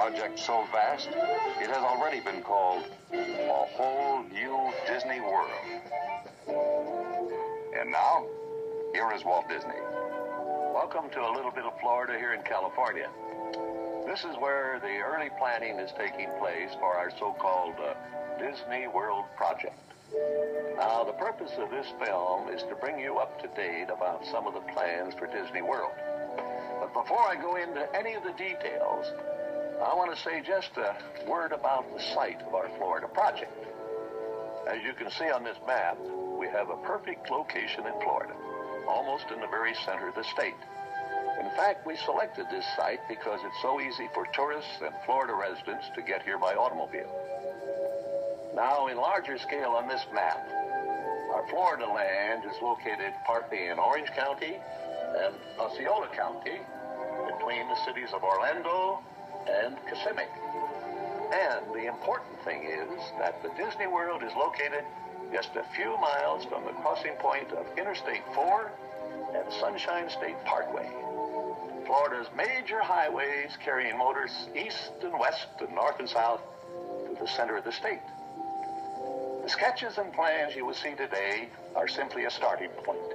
project so vast, it has already been called a whole new Disney World. And now, here is Walt Disney. Welcome to a little bit of Florida here in California. This is where the early planning is taking place for our so-called Disney World project. Now, the purpose of this film is to bring you up to date about some of the plans for Disney World. But before I go into any of the details, I want to say just a word about the site of our Florida project. As you can see on this map, we have a perfect location in Florida, almost in the very center of the state. In fact, we selected this site because it's so easy for tourists and Florida residents to get here by automobile. Now, in larger scale on this map, our Florida land is located partly in Orange County and Osceola County, between the cities of Orlando and Kissimmee. And the important thing is that the Disney World is located just a few miles from the crossing point of Interstate 4 and Sunshine State Parkway, Florida's major highways carrying motors east and west and north and south to the center of the state. The sketches and plans you will see today are simply a starting point,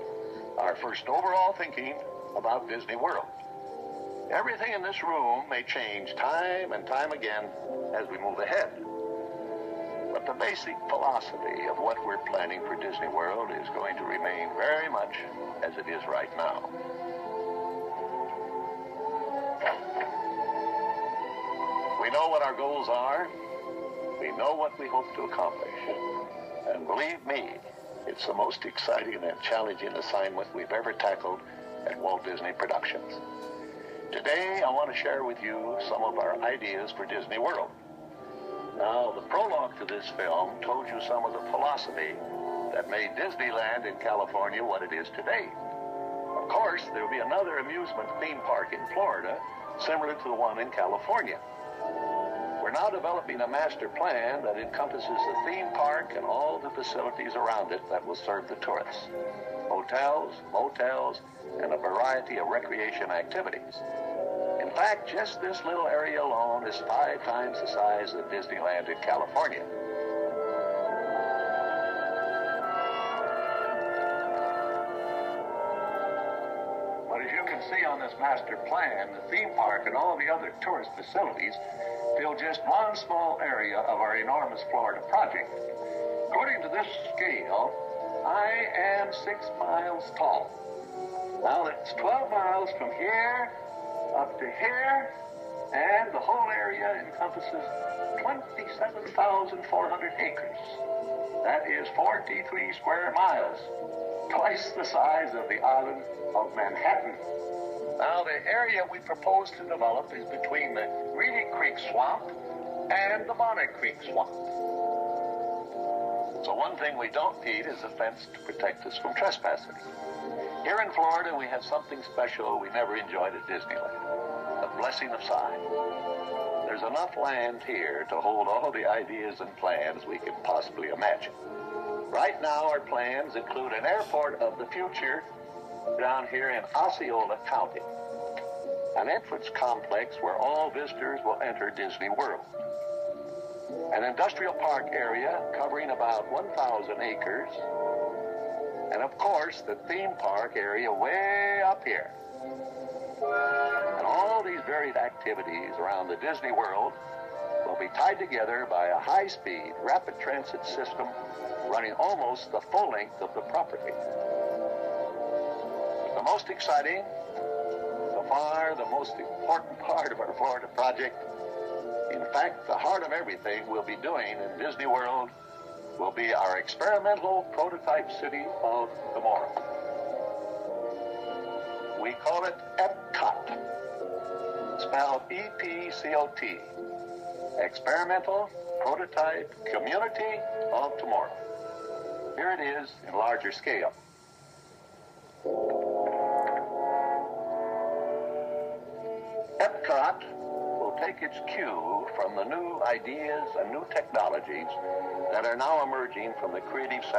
our first overall thinking about Disney World. Everything in this room may change time and time again as we move ahead. But the basic philosophy of what we're planning for Disney World is going to remain very much as it is right now. We know what our goals are. We know what we hope to accomplish. And believe me, it's the most exciting and challenging assignment we've ever tackled at Walt Disney Productions. Today, I want to share with you some of our ideas for Disney World. Now, the prologue to this film told you some of the philosophy that made Disneyland in California what it is today. Of course, there will be another amusement theme park in Florida, similar to the one in California. We're now developing a master plan that encompasses the theme park and all the facilities around it that will serve the tourists. Hotels, motels, and a variety of recreation activities. In fact, just this little area alone is 5 times the size of Disneyland in California. But as you can see on this master plan, the theme park and all the other tourist facilities fill just one small area of our enormous Florida project. According to this scale, I am 6 miles tall. Now that's 12 miles from here up to here, and the whole area encompasses 27,400 acres. That is 43 square miles, twice the size of the island of Manhattan. Now, the area we propose to develop is between the Reedy Creek Swamp and the Bonner Creek Swamp. So one thing we don't need is a fence to protect us from trespassing. Here in Florida, we have something special we never enjoyed at Disneyland, the blessing of size. There's enough land here to hold all the ideas and plans we can possibly imagine. Right now, our plans include an airport of the future down here in Osceola County, an entrance complex where all visitors will enter Disney World, an industrial park area covering about 1,000 acres, and of course the theme park area way up here. And all these varied activities around the Disney World will be tied together by a high-speed, rapid transit system running almost the full length of the property. The most exciting, so far the most important part of our Florida project, in fact, the heart of everything we'll be doing in Disney World will be our experimental prototype city of tomorrow. We call it Epcot, spelled E-P-C-O-T, Experimental Prototype Community of Tomorrow. Here it is in larger scale. Epcot will take its cue from the new ideas and new technologies that are now emerging from the creative center